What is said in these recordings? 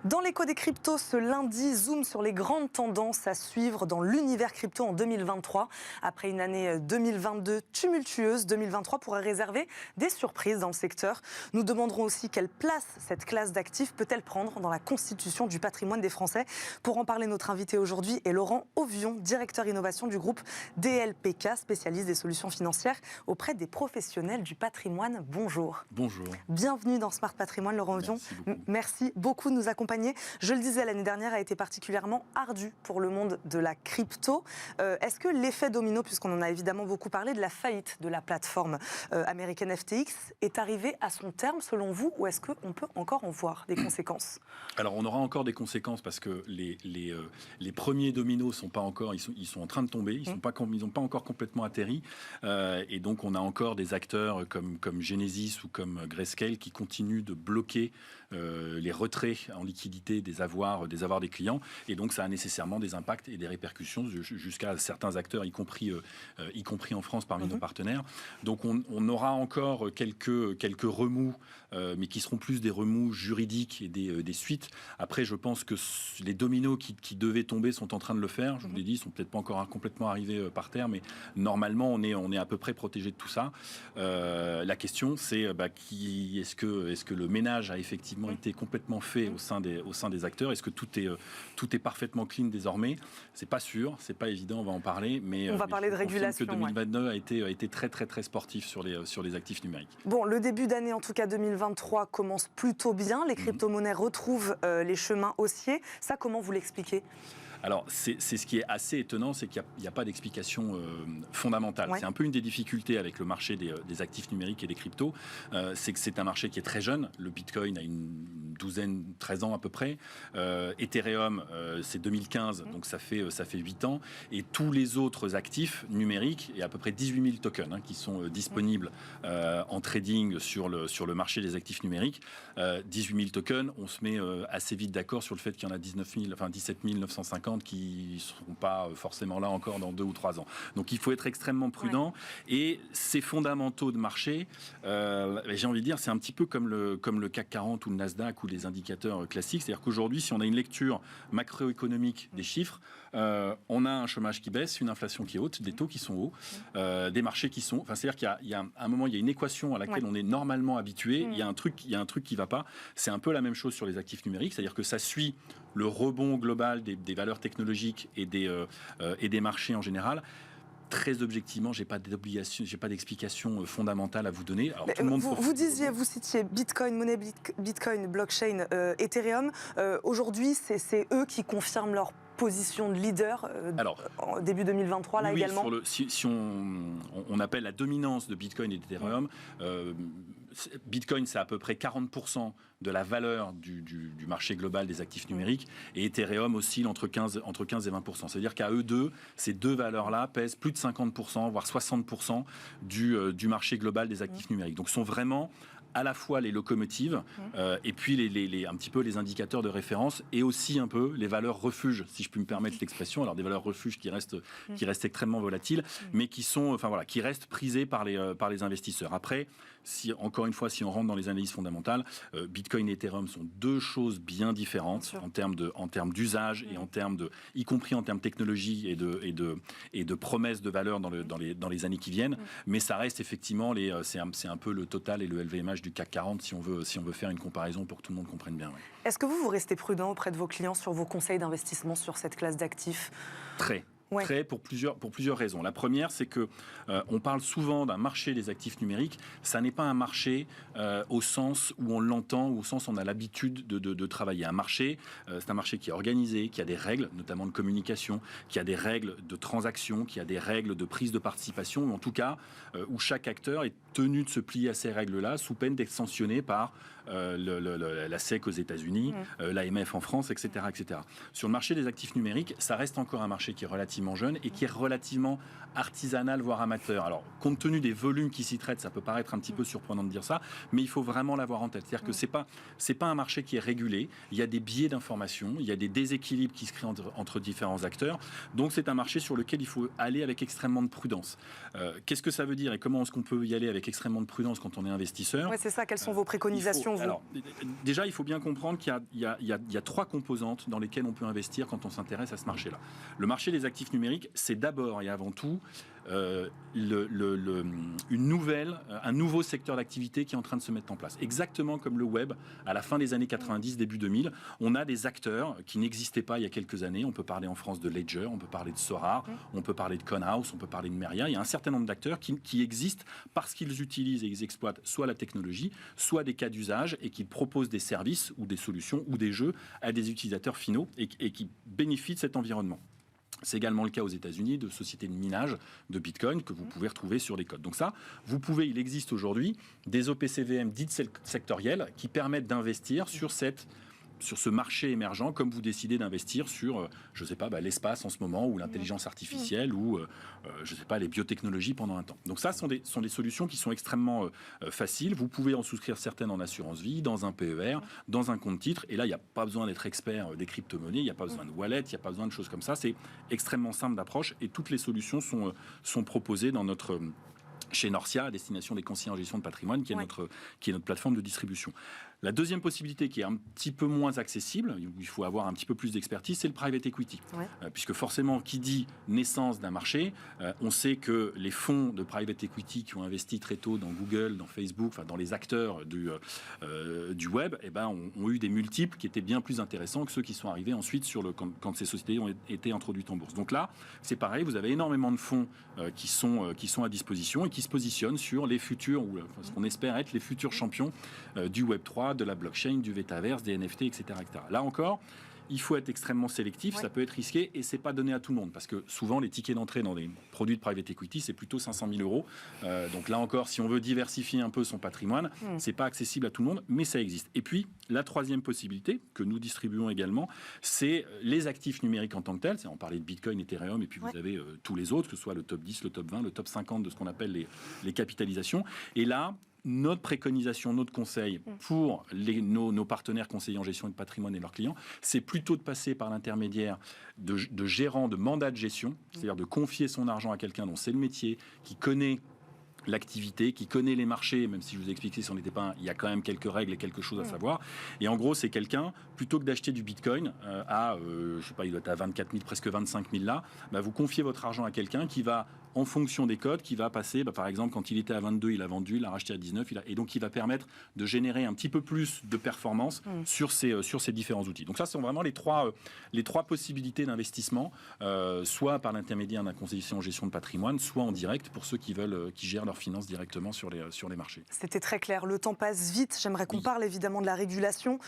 Dans l'écho des cryptos, ce lundi, zoom sur les grandes tendances à suivre dans l'univers crypto en 2023. Après une année 2022 tumultueuse, 2023 pourrait réserver des surprises dans le secteur. Nous demanderons aussi quelle place cette classe d'actifs peut-elle prendre dans la constitution du patrimoine des Français. Pour en parler, notre invité aujourd'hui est Laurent Auvion, directeur innovation du groupe DLPK, spécialiste des solutions financières auprès des professionnels du patrimoine. Bonjour. Bonjour. Bienvenue dans Smart Patrimoine, Laurent Auvion. Merci beaucoup de nous accompagner. Je le disais, l'année dernière a été particulièrement ardue pour le monde de la crypto. Est-ce que l'effet domino, puisqu'on en a évidemment beaucoup parlé, de la faillite de la plateforme américaine FTX est arrivé à son terme selon vous, ou est-ce qu'on peut encore en voir des conséquences ? Alors on aura encore des conséquences parce que les premiers dominos sont pas encore, ils sont en train de tomber, ils n'ont pas encore complètement atterri, et donc on a encore des acteurs comme Genesis ou comme Grayscale qui continuent de bloquer les retraits en liquidité des avoirs des clients, et donc ça a nécessairement des impacts et des répercussions jusqu'à certains acteurs, y compris en France parmi nos partenaires. Donc on aura encore quelques remous, mais qui seront plus des remous juridiques et des suites. Après, je pense que les dominos qui devaient tomber sont en train de le faire. Je vous l'ai dit, ils sont peut-être pas encore complètement arrivés par terre, mais normalement on est à peu près protégé de tout ça. La question, c'est est-ce que le ménage a effectivement été complètement fait au sein des acteurs? Est-ce que tout est parfaitement clean désormais? C'est pas sûr, c'est pas évident, on va en parler, mais on va parler de régulation. Que 2022 a été très très très sportif sur les actifs numériques. Bon, le début d'année, en tout cas 2023, commence plutôt bien. Les crypto-monnaies retrouvent les chemins haussiers. Ça, comment vous l'expliquez ? Alors, c'est ce qui est assez étonnant, c'est qu'il n'y a pas d'explication fondamentale. Ouais. C'est un peu une des difficultés avec le marché des actifs numériques et des cryptos. C'est que c'est un marché qui est très jeune. Le Bitcoin a une 13 ans à peu près. Ethereum, c'est 2015, donc ça fait 8 ans. Et tous les autres actifs numériques, il y a à peu près 18 000 tokens qui sont disponibles en trading sur le marché des actifs numériques. 18 000 tokens, on se met assez vite d'accord sur le fait qu'il y en a 17 950 qui ne seront pas forcément là encore dans 2 ou 3 ans. Donc il faut être extrêmement prudent. Ouais. Et ces fondamentaux de marché, j'ai envie de dire, c'est un petit peu comme le CAC 40 ou le Nasdaq ou les indicateurs classiques. C'est-à-dire qu'aujourd'hui, si on a une lecture macroéconomique des chiffres, on a un chômage qui baisse, une inflation qui est haute, des taux qui sont hauts, des marchés qui sont... Enfin, c'est-à-dire qu'il y a un moment, il y a une équation à laquelle on est normalement habitué. Il y a un truc qui ne va pas. C'est un peu la même chose sur les actifs numériques. C'est-à-dire que ça suit le rebond global des valeurs technologiques et des marchés en général. Très objectivement, j'ai pas d'explication fondamentale à vous donner. Alors, tout le monde vous citiez Bitcoin, monnaie Bitcoin, blockchain, Ethereum. Aujourd'hui, c'est eux qui confirment leur position de leader en début 2023 là également. Si on appelle la dominance de Bitcoin et d'Ethereum, Bitcoin c'est à peu près 40% de la valeur du marché global des actifs numériques, et Ethereum oscille entre 15 et 20%. C'est-à-dire qu'à eux deux, ces deux valeurs-là pèsent plus de 50%, voire 60% du marché global des actifs numériques. Donc sont vraiment à la fois les locomotives et puis un petit peu les indicateurs de référence, et aussi un peu les valeurs refuges, si je puis me permettre l'expression. Alors des valeurs refuges qui restent extrêmement volatiles, mais qui restent prisées par les investisseurs. Après, encore une fois, si on rentre dans les analyses fondamentales, Bitcoin et Ethereum sont deux choses bien différentes en termes d'usage et y compris en termes de technologie et de promesses de valeur dans les années qui viennent. Mais ça reste effectivement c'est un peu le total et le LVMH du CAC 40 si on veut faire une comparaison pour que tout le monde comprenne bien. Ouais. Est-ce que vous restez prudent auprès de vos clients sur vos conseils d'investissement sur cette classe d'actifs ? Très. Très, pour plusieurs raisons. La première, c'est que on parle souvent d'un marché des actifs numériques. Ça n'est pas un marché au sens où on l'entend, ou au sens où on a l'habitude de travailler. Un marché, c'est un marché qui est organisé, qui a des règles, notamment de communication, qui a des règles de transaction, qui a des règles de prise de participation, ou en tout cas où chaque acteur est tenu de se plier à ces règles-là, sous peine d'être sanctionné par la SEC aux États-Unis, l'AMF en France, etc., etc. Sur le marché des actifs numériques, ça reste encore un marché qui est relativement relativement jeune et qui est relativement artisanal, voire amateur. Alors, compte tenu des volumes qui s'y traitent, ça peut paraître un petit peu surprenant de dire ça, mais il faut vraiment l'avoir en tête. C'est-à-dire que c'est pas un marché qui est régulé, il y a des biais d'information, il y a des déséquilibres qui se créent entre différents acteurs, donc c'est un marché sur lequel il faut aller avec extrêmement de prudence. Qu'est-ce que ça veut dire et comment est-ce qu'on peut y aller avec extrêmement de prudence quand on est investisseur? Oui, c'est ça, quelles sont vos préconisations, vous? Alors, déjà, il faut bien comprendre qu'il y a 3 composantes dans lesquelles on peut investir quand on s'intéresse à ce marché-là. Le marché des actifs numériques, c'est d'abord et avant tout un nouveau secteur d'activité qui est en train de se mettre en place. Exactement comme le web, à la fin des années 90, début 2000, on a des acteurs qui n'existaient pas il y a quelques années. On peut parler en France de Ledger, on peut parler de Sora, on peut parler de Conhouse, on peut parler de Meria. Il y a un certain nombre d'acteurs qui existent parce qu'ils utilisent et ils exploitent soit la technologie, soit des cas d'usage et qui proposent des services ou des solutions ou des jeux à des utilisateurs finaux et qui bénéficient de cet environnement. C'est également le cas aux États-Unis de sociétés de minage de Bitcoin que vous pouvez retrouver sur des codes. Donc ça, il existe aujourd'hui des OPCVM dites sectorielles qui permettent d'investir sur ce marché émergent, comme vous décidez d'investir sur, je ne sais pas, l'espace en ce moment, ou l'intelligence artificielle, ou, je ne sais pas, les biotechnologies pendant un temps. Donc ça, sont des solutions qui sont extrêmement faciles. Vous pouvez en souscrire certaines en assurance vie, dans un PER, dans un compte titre. Et là, il n'y a pas besoin d'être expert des crypto-monnaies, il n'y a pas besoin de wallet, il n'y a pas besoin de choses comme ça. C'est extrêmement simple d'approche et toutes les solutions sont proposées chez Norcia, à destination des conseillers en gestion de patrimoine, qui est notre plateforme de distribution. La deuxième possibilité qui est un petit peu moins accessible, où il faut avoir un petit peu plus d'expertise, c'est le private equity. Puisque forcément, qui dit naissance d'un marché, on sait que les fonds de private equity qui ont investi très tôt dans Google, dans Facebook, enfin dans les acteurs du web, ont eu des multiples qui étaient bien plus intéressants que ceux qui sont arrivés ensuite quand ces sociétés ont été introduites en bourse. Donc là, c'est pareil, vous avez énormément de fonds qui sont à disposition et qui se positionnent sur les futurs, ou ce qu'on espère être les futurs champions du Web3, de la blockchain, du Vetaverse, des NFT, etc., etc. Là encore, il faut être extrêmement sélectif, ça peut être risqué et c'est pas donné à tout le monde parce que souvent les tickets d'entrée dans des produits de private equity c'est plutôt 500 000 euros. Donc là encore, si on veut diversifier un peu son patrimoine, c'est pas accessible à tout le monde, mais ça existe. Et puis la troisième possibilité que nous distribuons également, c'est les actifs numériques en tant que tels. On parlait de Bitcoin, Ethereum et puis vous avez tous les autres, que ce soit le top 10, le top 20, le top 50 de ce qu'on appelle les capitalisations. Et là, notre préconisation, notre conseil pour nos partenaires conseillers en gestion de patrimoine et leurs clients, c'est plutôt de passer par l'intermédiaire de gérants de mandats de gestion, c'est-à-dire de confier son argent à quelqu'un dont c'est le métier, qui connaît l'activité, qui connaît les marchés, même si je vous ai expliqué si on n'était pas il y a quand même quelques règles et quelque chose à savoir. Et en gros, c'est quelqu'un, plutôt que d'acheter du Bitcoin je sais pas, il doit être à 24 000, presque 25 000 là, vous confiez votre argent à quelqu'un qui va, en fonction des codes, qui va passer, par exemple, quand il était à 22, il a vendu, il a racheté à 19, et donc il va permettre de générer un petit peu plus de performance sur ces différents outils. Donc ça, ce sont vraiment les trois possibilités d'investissement, soit par l'intermédiaire d'un conseiller en gestion de patrimoine, soit en direct pour ceux qui gèrent leurs finances directement sur les marchés. C'était très clair. Le temps passe vite. J'aimerais qu'on parle évidemment de la régulation.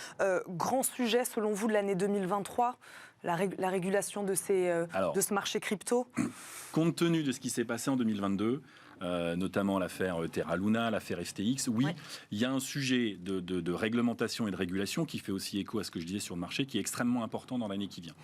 Grand sujet, selon vous, de l'année 2023, la régulation de ce marché crypto. Compte tenu de ce qui s'est passé en 2022, notamment l'affaire Terra Luna, l'affaire FTX, il y a un sujet de réglementation et de régulation qui fait aussi écho à ce que je disais sur le marché, qui est extrêmement important dans l'année qui vient.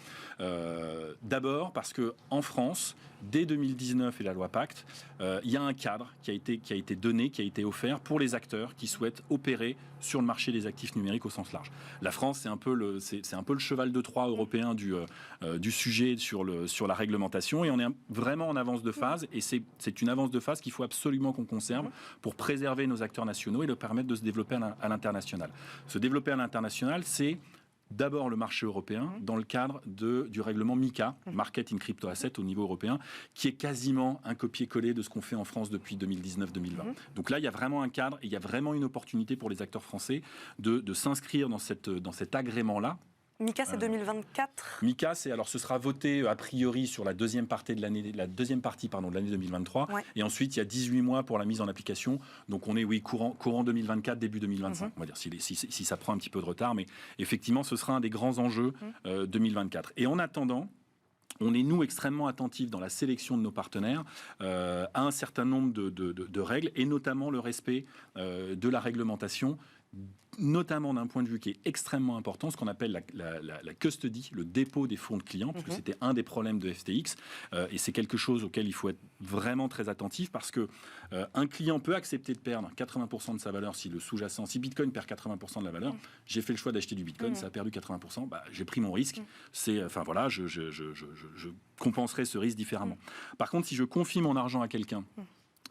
D'abord parce qu'en France, dès 2019 et la loi Pacte, il y a un cadre qui a été donné, qui a été offert pour les acteurs qui souhaitent opérer sur le marché des actifs numériques au sens large. La France, c'est un peu le cheval de Troie européen du sujet sur la réglementation, et on est vraiment en avance de phase, et c'est une avance de phase qu'il faut absolument qu'on conserve pour préserver nos acteurs nationaux et leur permettre de se développer à l'international. Se développer à l'international, c'est d'abord le marché européen dans le cadre du règlement MiCA, Market in Crypto Asset au niveau européen, qui est quasiment un copier-coller de ce qu'on fait en France depuis 2019-2020. Donc là, il y a vraiment un cadre et il y a vraiment une opportunité pour les acteurs français de s'inscrire dans cet agrément-là. MiCA, c'est 2024. MiCA, ce sera voté a priori sur la deuxième partie de l'année 2023. Et ensuite, il y a 18 mois pour la mise en application. Donc on est, courant 2024, début 2025. On va dire, si ça prend un petit peu de retard. Mais effectivement, ce sera un des grands enjeux 2024. Et en attendant, on est, nous, extrêmement attentifs dans la sélection de nos partenaires à un certain nombre de règles, et notamment le respect de la réglementation notamment d'un point de vue qui est extrêmement important, ce qu'on appelle la custody, le dépôt des fonds de clients, puisque c'était un des problèmes de FTX, et c'est quelque chose auquel il faut être vraiment très attentif, parce que un client peut accepter de perdre 80% de sa valeur si le sous-jacent, si Bitcoin perd 80% de la valeur, j'ai fait le choix d'acheter du Bitcoin, ça a perdu 80%, j'ai pris mon risque, je compenserai ce risque différemment. Par contre, si je confie mon argent à quelqu'un,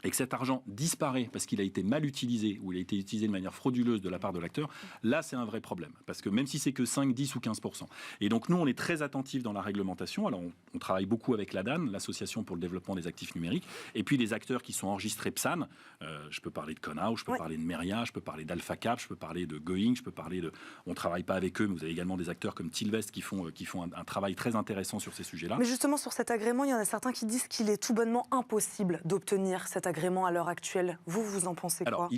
et que cet argent disparaît parce qu'il a été mal utilisé ou il a été utilisé de manière frauduleuse de la part de l'acteur, là c'est un vrai problème. Parce que même si c'est que 5, 10 ou 15%. Et donc nous on est très attentifs dans la réglementation. Alors on travaille beaucoup avec l'ADAN, l'Association pour le développement des actifs numériques, et puis les acteurs qui sont enregistrés PSAN. Je peux parler de Conao, je peux parler de Meria, je peux parler d'AlphaCap, je peux parler de Going, je peux parler de... On ne travaille pas avec eux, mais vous avez également des acteurs comme Tilvest qui font un travail très intéressant sur ces sujets-là. Mais justement sur cet agrément, il y en a certains qui disent qu'il est tout bonnement impossible d'obtenir cet agrément à l'heure actuelle. Vous en pensez quoi? Alors,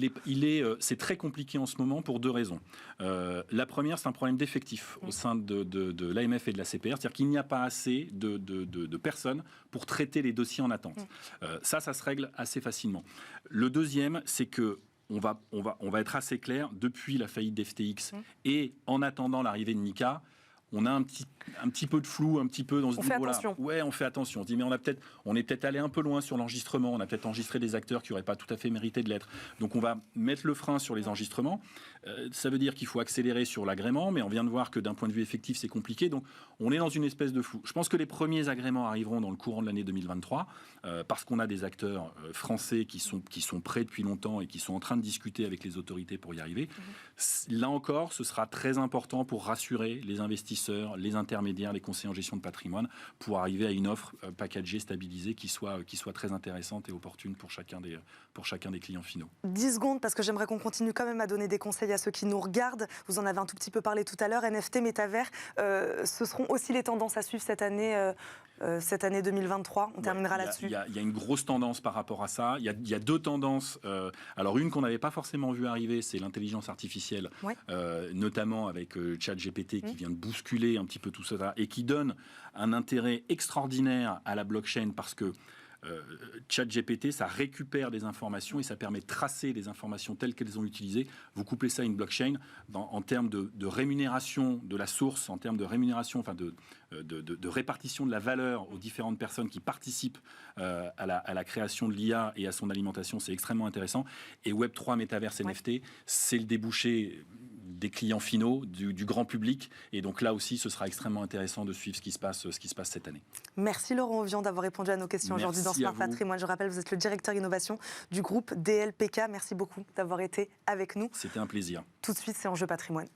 c'est très compliqué en ce moment pour deux raisons. La première, c'est un problème d'effectif au sein de l'AMF et de la CPR, c'est-à-dire qu'il n'y a pas assez de personnes pour traiter les dossiers en attente. Ça se règle assez facilement. Le deuxième, c'est que on va être assez clair, depuis la faillite d'FTX et en attendant l'arrivée de Mika, on a un petit peu de flou, un petit peu dans ce niveau-là. Ouais, on fait attention. On se dit, mais on est peut-être allé un peu loin sur l'enregistrement. On a peut-être enregistré des acteurs qui n'auraient pas tout à fait mérité de l'être. Donc, on va mettre le frein sur les enregistrements. Ça veut dire qu'il faut accélérer sur l'agrément, mais on vient de voir que d'un point de vue effectif, c'est compliqué. Donc, on est dans une espèce de flou. Je pense que les premiers agréments arriveront dans le courant de l'année 2023, parce qu'on a des acteurs français qui sont prêts depuis longtemps et qui sont en train de discuter avec les autorités pour y arriver. Là encore, ce sera très important pour rassurer les investisseurs, les intermédiaires, les conseillers en gestion de patrimoine, pour arriver à une offre packagée, stabilisée, qui soit très intéressante et opportune pour chacun des clients finaux. 10 secondes, parce que j'aimerais qu'on continue quand même à donner des conseils à ceux qui nous regardent. Vous en avez un tout petit peu parlé tout à l'heure. NFT, métavers, ce seront aussi les tendances à suivre cette année 2023. On terminera là-dessus. Il y a une grosse tendance par rapport à ça. Il y a deux tendances. Alors une qu'on n'avait pas forcément vu arriver, c'est l'intelligence artificielle, notamment avec ChatGPT qui vient de bousculer un petit peu tout ça et qui donne un intérêt extraordinaire à la blockchain, parce que ChatGPT, ça récupère des informations et ça permet de tracer les informations telles qu'elles sont utilisées. Vous couplez ça à une blockchain en termes de rémunération de la source, en termes de rémunération, de répartition de la valeur aux différentes personnes qui participent à la création de l'IA et à son alimentation. C'est extrêmement intéressant. Et Web3, Metaverse, NFT, c'est le débouché des clients finaux, du grand public. Et donc là aussi, ce sera extrêmement intéressant de suivre ce qui se passe cette année. Merci Laurent Ovian d'avoir répondu à nos questions aujourd'hui dans Smart Patrimoine. Je rappelle, vous êtes le directeur innovation du groupe DLPK. Merci beaucoup d'avoir été avec nous. C'était un plaisir. Tout de suite, c'est Enjeu Patrimoine.